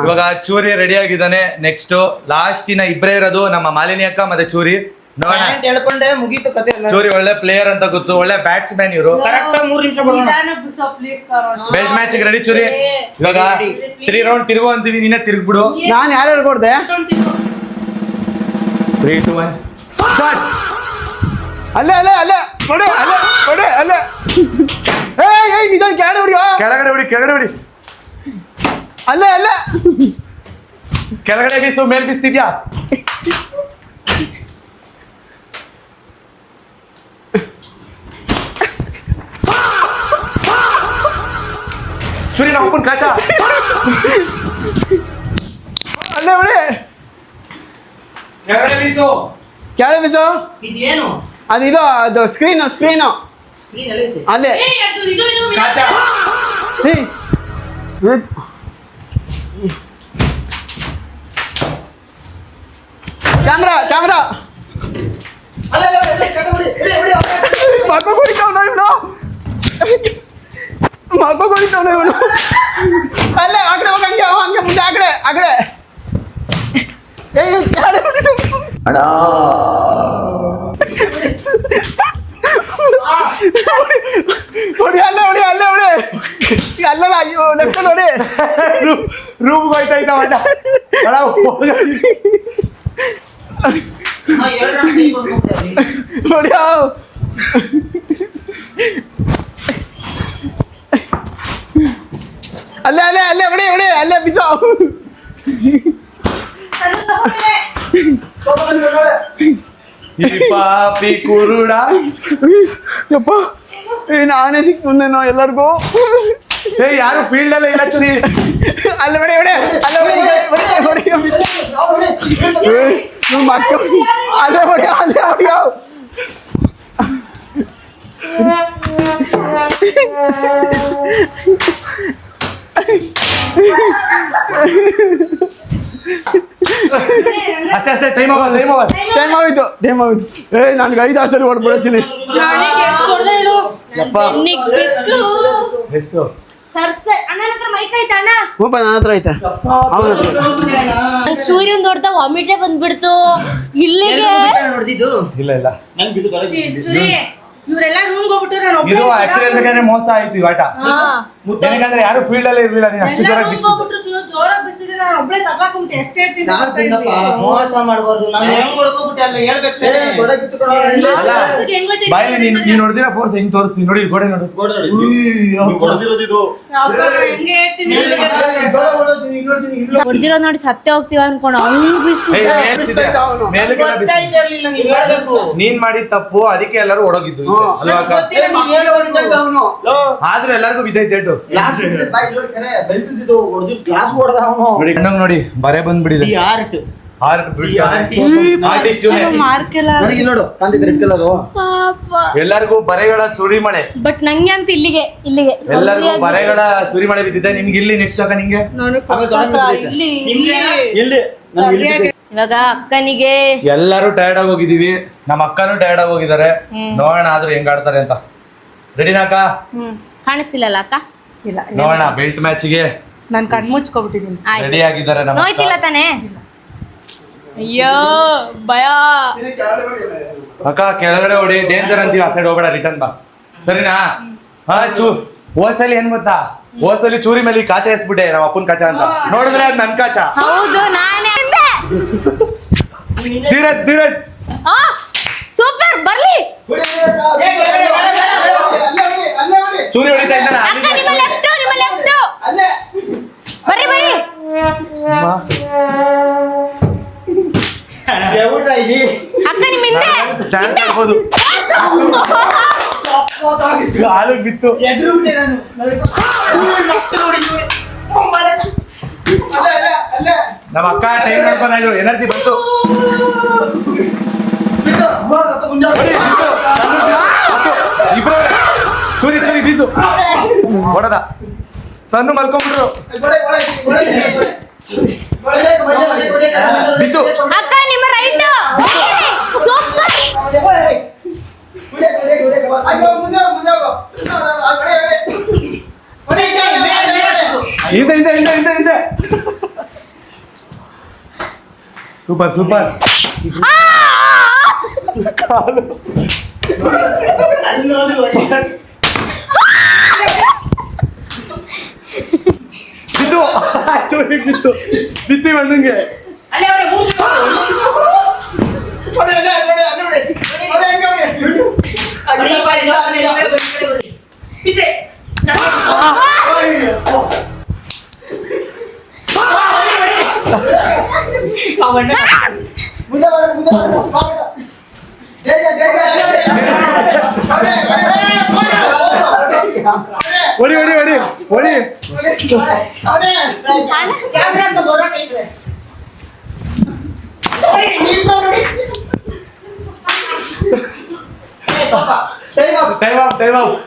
ಇವಾಗ ಚೂರಿ ರೆಡಿ ಆಗಿದ್ದಾನೆ ನೆಕ್ಸ್ಟ್ ಲಾಸ್ಟಿನ ಇಬ್ಬರೇ ಇರೋದು ನಮ್ಮ ಮಾಲಿನಿ ಅಕ್ಕ ಮತ್ತೆ ಚೂರಿ ನೋಡೋಣ ಹೇಳ್ಕೊಂಡೆ ಮುಗೀತು ಕತೆ ಚೂರಿ ಒಳ್ಳೆ ಪ್ಲೇಯರ್ ಅಂತ ಗೊತ್ತು ಒಳ್ಳೆ ಬ್ಯಾಟ್ಸ್ಮನ್ ಇವರು ಕರೆಕ್ಟ್ 3 ನಿಮಿಷ ಬರೋಣ ಬೆಲ್ಟ್ ಮ್ಯಾಚ್ ರೆಡಿ ಚೂರಿ ಇವಾಗ 3 ರೌಂಡ್ ತಿರುಗು ಅಂತೀವಿ ನೀನೇ ತಿರುಗ್ಬಿಡು ನಾನು ಯಾರು ಕೊಡ್ದೆ 3 2 1 ಸ್ಟಾರ್ಟ್ ಅಲ್ಲೇ ಅಲ್ಲೇ ಅಲ್ಲೇ ಕೊಡೆ ಅಲ್ಲೇ ಕೊಡೆ ಅಲ್ಲೇ ಏಯ್ ಇದನ್ನ ಕೆಳಗಡೆ ಹೊಡಿ ಅಲ್ಲೇ ಅಲ್ಲೇ ಕೆಳಗಡೆ ಬೀಸು ಮೇಲ್ ಬೀಸ್ತಿದ್ಯಾ ಚುರಿ ನಾವು ಒಪ್ಪನ್ ಕಾಚ ಅಲ್ಲೇ ಹೊಡಿ ಕೆಳಗಡೆ ಬೀಸು ಕೆಳ ಬಿಸು ಇದೇನು ಅದು ಸ್ಕ್ರೀನು ಸ್ಕ್ರೀನ್ ಎಲ್ಲ ಐತೆ ಅಲ್ಲೇ ಕ್ಯಾಮ್ರಾ ಮಕ್ಕ ಕುಡಿತಾವ್ ಇವನು ಅಲ್ಲೇ ಆಗ್ರೆ ಹೋಗ ಹಂಗೆ ಮುಂದೆ ಆಗ್ರೆ ಹೊಡಿ ಅಲ್ಲೇ ಅಲ್ಲಲ್ಲ ಅಯ್ಯೋ ನೆಕ್ಕ ನೋಡಿ ರೂಮ್ಗೆ ಹೋಯ್ತಾ ಅಣ್ಣ ನೋಡಿ ಅಲ್ಲೇ ಹೊಡಿ ಅಲ್ಲೇ ಬಿಸೋ ಈ ಪಾಪಿ ಕುರುಡ ಯಪ್ಪ ನಾನೇ ಸಿಕ್ ಮುಂದೆನೋ ಎಲ್ಲರಿಗೂ ಯಾರು ಫೀಲ್ಡ್ ಅಲ್ಲೇ ಇಲ್ಲ ಚುರಿ ಅಲ್ಲ ಹೊಡಿ ಮಕ್ಕ ಅಲ್ಲೇ ಹೊಡಿ ಅಷ್ಟೇ ಟೈಮ್ ಆಗೋಯ್ತು ನನ್ಗೆ 5 ಸರಿ ಹೊಡ್ಬಿಡ್ತೀನಿ ಎಷ್ಟು ನನ್ನ ಹತ್ರ ಐತೆ ಚೂರಿ ಒಂದ್ ಹೊಡ್ದ ವಾಮಿಟೇ ಬಂದ್ಬಿಡ್ತು ಇಲ್ಲಿಗೆ ನೋಡ್ದಿದ್ದು ಇಲ್ಲ ನಂಗೆ ಬಿದ್ದು ಇವರೆಲ್ಲ ರೂಮ್ ಹೋಗ್ಬಿಟ್ಟು ನಾನು ಇದು ಆಕ್ಚುಲಿ ಹೇಳ್ಬೇಕಂದ್ರೆ ಮೋಸ ಆಯ್ತು ಈ ಆಟ ಯಾಕಂದ್ರೆ ಯಾರು ಫೀಲ್ಡ್ ಅಲ್ಲೇ ಇರ್ಲಿಲ್ಲ ನೀನು ಅಷ್ಟು ಜೋರಾಗಿ ಬಿಸ್ತಿದ್ರೆ ನಾನು ಒಬ್ಳೆ ತಗ್ಲಾಕೊಂಬಿಟ್ಟು ಎಷ್ಟು ಹೇಳ್ತೀನಿ ಮೋಸ ಮಾಡ್ಬಾರ್ದು ನಾನು ಹೆಂಗ್ ಹೊಡ್ಕೊಬಿಟ್ಟೆ ಅಲ್ಲ ಹೇಳ್ಬೇಕು ಬಾಯಲ್ಲಿ ನೀನು ನೋಡಿದಿರ ಫೋರ್ಸ್ ಹೆಂಗ್ ತೋರಿಸ್ತೀನಿ ನೋಡಿ ಗೋಡೆ ನೋಡು ಹೊಡೆದಿರೋದಿದು ಹೆಂಗೆ ಹೇಳ್ತೀನಿ ಹೊಡ್ದಿರೋ ನೋಡಿ ಸತ್ತೆ ಹೋಗ್ತೀವ ಅನ್ಕೊಂಡು ಅವ್ನು ಬಿಸ್ತಿದ್ದ ನೀನ್ ಮಾಡಿದ ತಪ್ಪು ಅದಕ್ಕೆ ಎಲ್ಲರೂ ಹೊಡೋಗಿದ್ದು ಆದ್ರೂ ಎಲ್ಲರಿಗೂ ಬಿದ್ದೈತೆ ಏಟು ನೋಡಿ ಕಣ್ಣಂಗ್ ನೋಡಿ ಬರೆ ಬಂದ್ಬಿಡಿದೆ ಎಲ್ಲರಿಗೂ ಬರೆಗಳ ಸುರಿಮಳೆ ಬಟ್ ನಂಗೆ ಅಂತ ಇಲ್ಲಿಗೆ ಎಲ್ಲರಿಗೂ ಬರೆಗಳ ಸುರಿಮಳೆ ಬಿದ್ದಿದೆ ನಿಮ್ಗೆ ಇಲ್ಲಿ ನೆಕ್ಸ್ಟ್ ಆಗ ನಿಂಗೆ ಇವಾಗ ಅಕ್ಕನಿಗೆ ಎಲ್ಲರೂ ಟೈರ್ಡ್ ಆಗಿ ಹೋಗಿದೀವಿ ನಮ್ಮ ಅಕ್ಕನೂ ಟೈರ್ಡ್ ಆಗಿ ಹೋಗಿದ್ದಾರೆ ನೋಡೋಣ ಆದ್ರೂ ಹೆಂಗ್ ಆಡ್ತಾರೆ ಅಂತ ರೆಡಿನಾಕ ಕಾಣಿಸ್ತಿಲ್ಲಲ್ಲ ಅಕ್ಕ ನೋಡೋಣ ಬೆಲ್ಟ್ ಮ್ಯಾಚ್ಗೆ ನಾನು ಕಣ್ ಮುಚ್ಕೊಬಿಟ್ಟಿದ್ದೀನಿ ರೆಡಿ ಆಗಿದ್ದಾರೆ ನಮ್ಮ ನೋಯ್ತಿಲ್ಲ ತಾನೇ ಅಯ್ಯೋ ಭಯ ಅಕ್ಕ ಕೆಳಗಡೆ ಹೊಡಿ ಡೇಂಜರ್ ಅಂತೀವಿ ಆ ಸೈಡ್ ಹೋಗ್ಬೇಡ ರಿಟರ್ನ್ ಬಾ ಸರಿನಾ ಹೋಸಲಿ ಏನ್ ಗೊತ್ತಾ ಹೋಸಲಿ ಚೂರಿ ಮೇಲೆ ಕಾಚ ಎಸ್ಬಿಟ್ಟೆ ನಮ್ಮ ಅಪ್ಪನ ಕಾಚ ಅಂತ ನೋಡಿದ್ರೆ ಅದ್ ನನ್ ಕಾಚ ಹೌದು ನಾನೇ ಧೀರಜ್ ಸೂಪರ್ ಬರ್ಲಿ ಚೂರಿ ಹೊಡಿತಾ ಇದ್ದಾನ ನಿಮ್ಮ ಲೆಫ್ಟ್ ಬರ್ರಿ ಅಕ್ಕ ನಿಮ್ಮ ಹಿಂದೆ ಚಾನ್ಸ್ ಆಡ್ಬೋದು ಕಾಲು ಬಿತ್ತು ನಮ್ಮ ಅಕ್ಕ ಟೈಮ್ ನೋಡ್ಕೊಂಡ ಇದ್ರು ಎನರ್ಜಿ ಬಂತು ಇಬ್ರು ಚೂರಿ ಬೀಸು ಹೊಡದ ಸಣ್ಣ ಮಲ್ಕೊಂಡ್ಬಿಟ್ರು ಬಿತ್ತು ಅಕ್ಕ ನಿಮ್ಮ ರೈಟ್ ಸೂಪರ್ ಹಿಂದೆ ಸೂಪರ್ ಕಾಲು ಬಿತ್ತಿ ಮಣ್ಣಂಗೆ ಹೊಡಿ ಟೈಮ್ ಆಫ್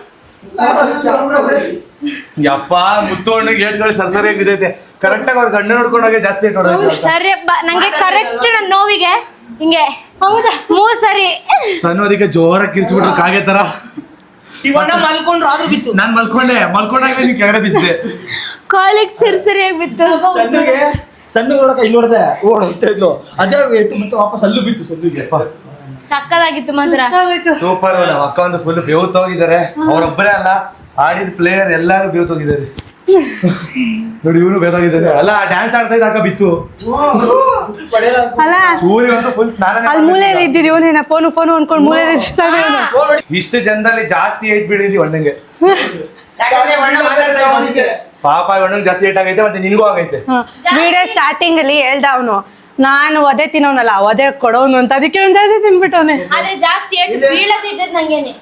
ಯಪ್ಪ ಮುತ್ತೋಣ್ಣಿಗೆ ಏಟ್ಗಳು ಸರಿ ಬಿದ್ದೈತೆ ಕರೆಕ್ಟಾಗಿ ಅವ್ರ ಗಂಡ ನೋಡ್ಕೊಂಡೋಗಿ ಜಾಸ್ತಿ ಏಟ್ ಹೊಡೆದೈತೆ ಸರಿ ನಂಗೆ ಕರೆಕ್ಟ್ ನನ್ನ ನೋವಿಗೆ ಹಿಂಗೆ ಹೌದಾ 3 ಸರಿ ಸಣ್ಣ ಅದಕ್ಕೆ ಜೋರಾಗಿ ಕಿರ್ಚ್ಬಿಟ್ರು ಕಾಗೆ ತರ ಇವಣ್ಣ ಮಲ್ಕೊಂಡ್ರು ಆದ್ರೂ ಬಿತ್ತು. ನಾನ್ ಮಲ್ಕೊಂಡಾಗ ನೀನ್ ಕೆಳಗಡೆ ಬಿದ್ದೆ. ಕಾಲಿಗೆ ಸರಿಯಾಗಿ ಬಿತ್ತು. ಸಣ್ಣ ನೋಡಕ ಇಲ್ಲಿ ನೋಡ್ದೆ ಓಡ್ತಾ ಇದ್ಲು ಅದೇ ವೇಟ್ ಮತ್ತೆ ವಾಪಸ್ ಅಲ್ಲೂ ಬಿತ್ತು ಸಣ್ಣಗೆ. ಸಕ್ಕದಾಗಿತ್ತು ಮಾತ್ರ. ಸೂಪರ್. ನಮ್ಮ ಅಕ್ಕ ಒಂದು ಫುಲ್ ಬೇವ್ತ್ ಹೋಗಿದ್ದಾರೆ. ಅವ್ರೊಬ್ಬರೇ ಅಲ್ಲ ಆಡಿದ ಪ್ಲೇಯರ್ ಎಲ್ಲಾರು ಬೇವ್ತ್ ಹೋಗಿದ್ದಾರೆ. ನೋಡಿ ಇವನು ಬೇದಾಗಿದ್ದಾನೆ. ಅಲ್ಲ ಡ್ಯಾನ್ಸ್ ಆಡ್ತಾ ಇದ್ದ ಅಕ್ಕ ಬಿತ್ತು. ಅಲ್ಲ ಊರಿಗಂತೂ ಫುಲ್ ಸ್ನಾನ. ಅಲ್ಲಿ ಮೂಲೆಯಲ್ಲಿ ಇದ್ದಿದ್ದು ಇವನೇನ ಫೋನ್ ಅನ್ಕೊಂಡು ಮೂಲೆಯಲ್ಲಿ ಇಷ್ಟು ಜನದಲ್ಲಿ ಜಾಸ್ತಿ ಏಟ್ ಬೀಳಿದ್ವಿ ಅಣ್ಣಂಗೆ. ಪಾಪ ಅಣ್ಣಂಗೆ ಜಾಸ್ತಿ ಏಟ್ ಆಗೈತೆ ಮತ್ತೆ ನಿನ್ಗೂ ಆಗೈತೆ. ವಿಡಿಯೋ ಸ್ಟಾರ್ಟಿಂಗ್ ಅಲ್ಲಿ ಹೇಳ್ದ ಅವನು ನಾನು ಒದೆ ತಿನ್ನೋನಲ್ಲ ಒದೆ ಕೊಡೋನು ಅಂತ, ಅದಕ್ಕೆ ಒಂದ್ ಜಾಸ್ತಿ ತಿನ್ಬಿಟ್ಟವನೆ. ಆದ್ರೆ ಜಾಸ್ತಿ ಏಟ್ ಬೀಳದಿದ್ದ ನಂಗೇನೆ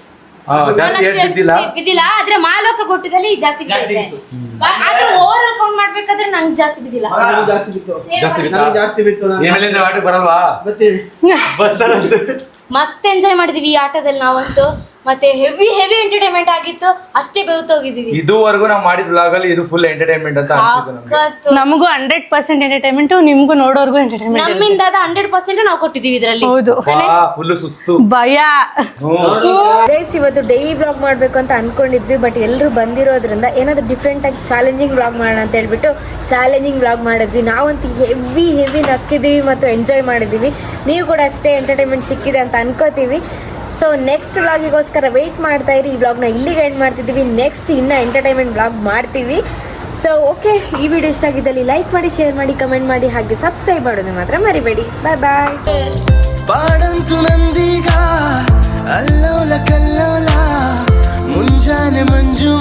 ಜಾಸ್ತಿ ಏಟ್ ಬಿದ್ದಿಲ್ಲ. ಆದ್ರೆ ಮಾಲೋಕ ಕೊಟ್ಟಿದಲ್ಲಿ ಜಾಸ್ತಿ ಬೀಳುತ್ತೆ. ಆದ್ರೆ ಓವರ್ ಆಲ್ ಕೌಂಟ್ ಮಾಡ್ಬೇಕಾದ್ರೆ ನಂಗೆ ಜಾಸ್ತಿ ಬಿದ್ದಿಲ್ಲ. ಜಾಸ್ತಿ ಬಿತ್ತು. ಆಮೇಲೆ ಆಟಕ್ಕೆ ಬರಲ್ವಾ? ಮಸ್ತ್ ಎಂಜಾಯ್ ಮಾಡಿದೀವಿ ಈ ಆಟದಲ್ಲಿ ನಾವಂತೂ. ಮತ್ತೆ ಹೆವಿ ಎಂಟರ್ಟೈನ್ಮೆಂಟ್ ಆಗಿತ್ತು. ಅಷ್ಟೇ ಬೆವ್ತೋಗಿದೀವಿ. ಇದುವರೆಗೂ ನಾವು ಮಾಡಿದ ವ್ಲಾಗ್ ಅಲ್ಲಿ ಇದು ಫುಲ್ ಎಂಟರ್ಟೈನ್ಮೆಂಟ್ ಅಂತ ಅನ್ಸುತ್ತೆ ನಮಗೂ 100% ಎಂಟರ್ಟೈನ್ಮೆಂಟ್, ನಿಮ್ಗೂ ನೋಡೋರ್ಗು ಎಂಟರ್ಟೈನ್ಮೆಂಟ್. ನಮ್ಮಿಂದ 100% ನಾವು ಕೊಟ್ಟಿದೀವಿ ಇದರಲ್ಲಿ. ಹೌದು, ಫುಲ್ ಸುಸ್ತು ಭಯ. ಗೈಸ್ ಇವತ್ತು ಡೈಲಿ ಬ್ಲಾಗ್ ಮಾಡ್ಬೇಕು ಅಂತ ಅನ್ಕೊಂಡಿದ್ವಿ. ಬಟ್ ಎಲ್ಲರೂ ಬಂದಿರೋದ್ರಿಂದ ಏನಾದ್ರು ಡಿಫ್ರೆಂಟ್ ಆಗಿ ಚಾಲೆಂಜಿಂಗ್ ಬ್ಲಾಗ್ ಮಾಡೋಣ ಅಂತ ಹೇಳ್ಬಿಟ್ಟು ಚಾಲೆಂಜಿಂಗ್ ಬ್ಲಾಗ್ ಮಾಡಿದ್ವಿ. ನಾವಂತೂ ಹೆವಿ ನಕ್ಕಿದೀವಿ ಮತ್ತು ಎಂಜಾಯ್ ಮಾಡಿದೀವಿ. ನೀವು ಕೂಡ ಅಷ್ಟೇ ಎಂಟರ್ಟೈನ್ಮೆಂಟ್ ಸಿಕ್ಕಿದೆ ಅಂತ ಅನ್ಕೋತೀವಿ. ಸೊ ನೆಕ್ಸ್ಟ್ ವ್ಲಾಗಿಗೋಸ್ಕರ ವೆಯ್ಟ್ ಮಾಡ್ತಾ ಇರಿ. ಈ ವ್ಲಾಗ್ನ ಇಲ್ಲಿಗೆ ಎಂಡ್ ಮಾಡ್ತಿದ್ದೀವಿ. ನೆಕ್ಸ್ಟ್ ಇನ್ನೂ ಎಂಟರ್ಟೈನ್ಮೆಂಟ್ ವ್ಲಾಗ್ ಮಾಡ್ತೀವಿ. ಸೊ ಓಕೆ, ಈ ವಿಡಿಯೋ ಇಷ್ಟ ಆಗಿದ್ದಲ್ಲಿ ಲೈಕ್ ಮಾಡಿ, ಶೇರ್ ಮಾಡಿ, ಕಮೆಂಟ್ ಮಾಡಿ, ಹಾಗೆ ಸಬ್ಸ್ಕ್ರೈಬ್ ಮಾಡೋದು ಮಾತ್ರ ಮರಿಬೇಡಿ. ಬಾಯ್. ಪಾಡಂತು ನಂದೀಗ ಅಲ್ಲೋಲ ಕಲ್ಲೋಲ ಮುಂಜಾನೆ ಮಂಜು